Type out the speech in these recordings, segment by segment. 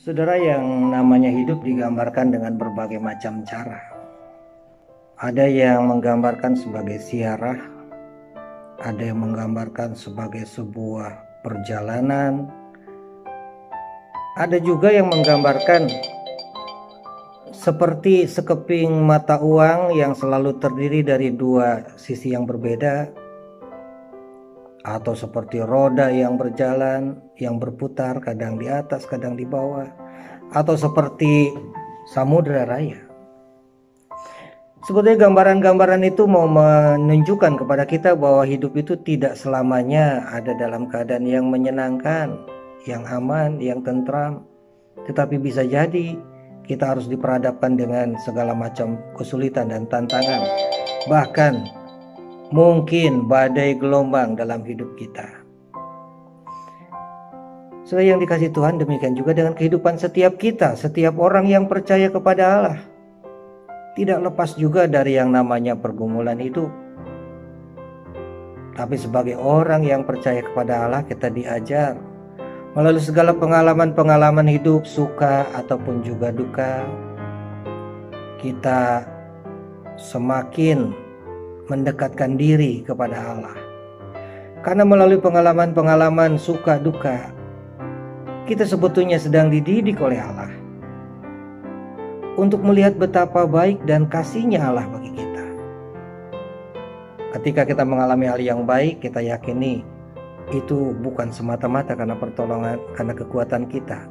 Saudara, yang namanya hidup digambarkan dengan berbagai macam cara. Ada yang menggambarkan sebagai ziarah, ada yang menggambarkan sebagai sebuah perjalanan, ada juga yang menggambarkan seperti sekeping mata uang yang selalu terdiri dari dua sisi yang berbeda, atau seperti roda yang berjalan, yang berputar, kadang di atas, kadang di bawah, atau seperti samudera raya. Sebetulnya gambaran-gambaran itu mau menunjukkan kepada kita bahwa hidup itu tidak selamanya ada dalam keadaan yang menyenangkan, yang aman, yang tentram. Tetapi bisa jadi kita harus diperhadapkan dengan segala macam kesulitan dan tantangan. Bahkan mungkin badai gelombang dalam hidup kita. Saudara yang dikasihi Tuhan, demikian juga dengan kehidupan setiap kita, setiap orang yang percaya kepada Allah. Tidak lepas juga dari yang namanya pergumulan hidup. Tapi sebagai orang yang percaya kepada Allah, kita diajar melalui segala pengalaman-pengalaman hidup, suka ataupun juga duka, kita semakin mendekatkan diri kepada Allah. Karena melalui pengalaman-pengalaman suka duka, kita sebetulnya sedang dididik oleh Allah untuk melihat betapa baik dan kasih-Nya Allah bagi kita. Ketika kita mengalami hal yang baik, kita yakini itu bukan semata-mata karena pertolongan, karena kekuatan kita,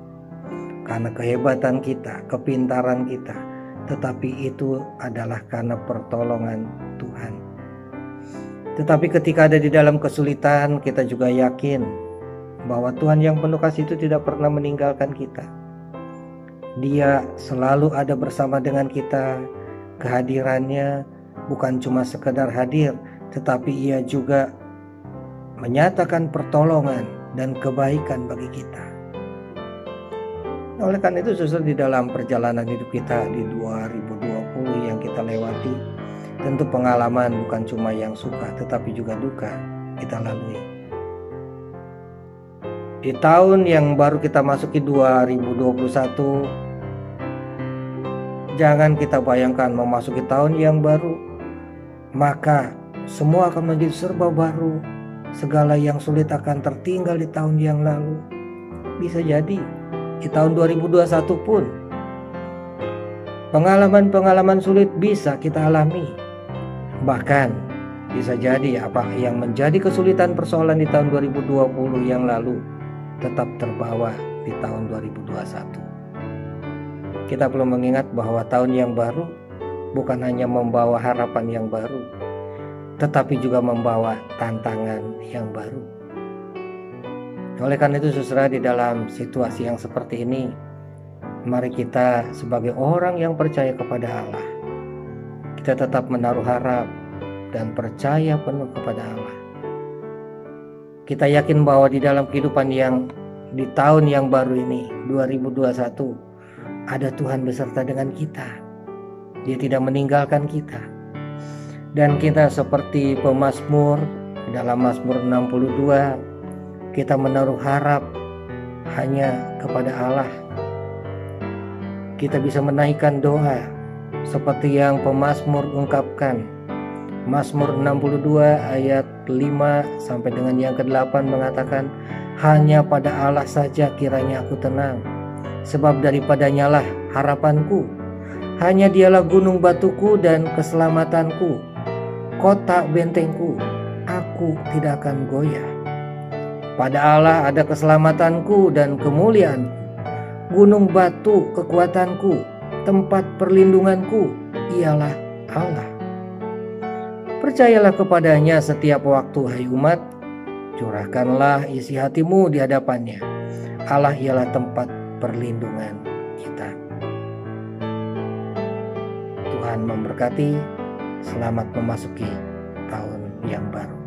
karena kehebatan kita, kepintaran kita, tetapi itu adalah karena pertolongan Tuhan. Tetapi ketika ada di dalam kesulitan, kita juga yakin bahwa Tuhan yang penuh kasih itu tidak pernah meninggalkan kita. Dia selalu ada bersama dengan kita. Kehadirannya bukan cuma sekedar hadir, tetapi Ia juga menyatakan pertolongan dan kebaikan bagi kita. Oleh karena itu, saudara, di dalam perjalanan hidup kita di 2020 yang kita lewati, tentu pengalaman bukan cuma yang suka, tetapi juga duka kita lalui. Di tahun yang baru kita masuki 2021, jangan kita bayangkan memasuki tahun yang baru, maka semua akan menjadi serba baru. Segala yang sulit akan tertinggal di tahun yang lalu. Bisa jadi di tahun 2021 pun pengalaman-pengalaman sulit bisa kita alami. Bahkan bisa jadi apa yang menjadi kesulitan persoalan di tahun 2020 yang lalu tetap terbawa di tahun 2021. Kita perlu mengingat bahwa tahun yang baru bukan hanya membawa harapan yang baru, tetapi juga membawa tantangan yang baru. Oleh karena itu, saudara, di dalam situasi yang seperti ini, mari kita sebagai orang yang percaya kepada Allah, kita tetap menaruh harap dan percaya penuh kepada Allah. Kita yakin bahwa di dalam kehidupan yang di tahun yang baru ini, 2021, ada Tuhan beserta dengan kita. Dia tidak meninggalkan kita. Dan kita seperti pemazmur dalam Mazmur 62, kita menaruh harap hanya kepada Allah. Kita bisa menaikkan doa seperti yang pemazmur ungkapkan. Mazmur 62 ayat 5 sampai dengan yang ke-8 mengatakan, hanya pada Allah saja kiranya aku tenang, sebab daripadanya lah harapanku. Hanya Dialah gunung batuku dan keselamatanku, kota bentengku, aku tidak akan goyah. Pada Allah ada keselamatanku dan kemuliaanku, gunung batu kekuatanku, tempat perlindunganku, ialah Allah. Percayalah kepadanya setiap waktu, hai umat, curahkanlah isi hatimu di hadapannya. Allah ialah tempat perlindungan kita. Tuhan memberkati. Selamat memasuki tahun yang baru.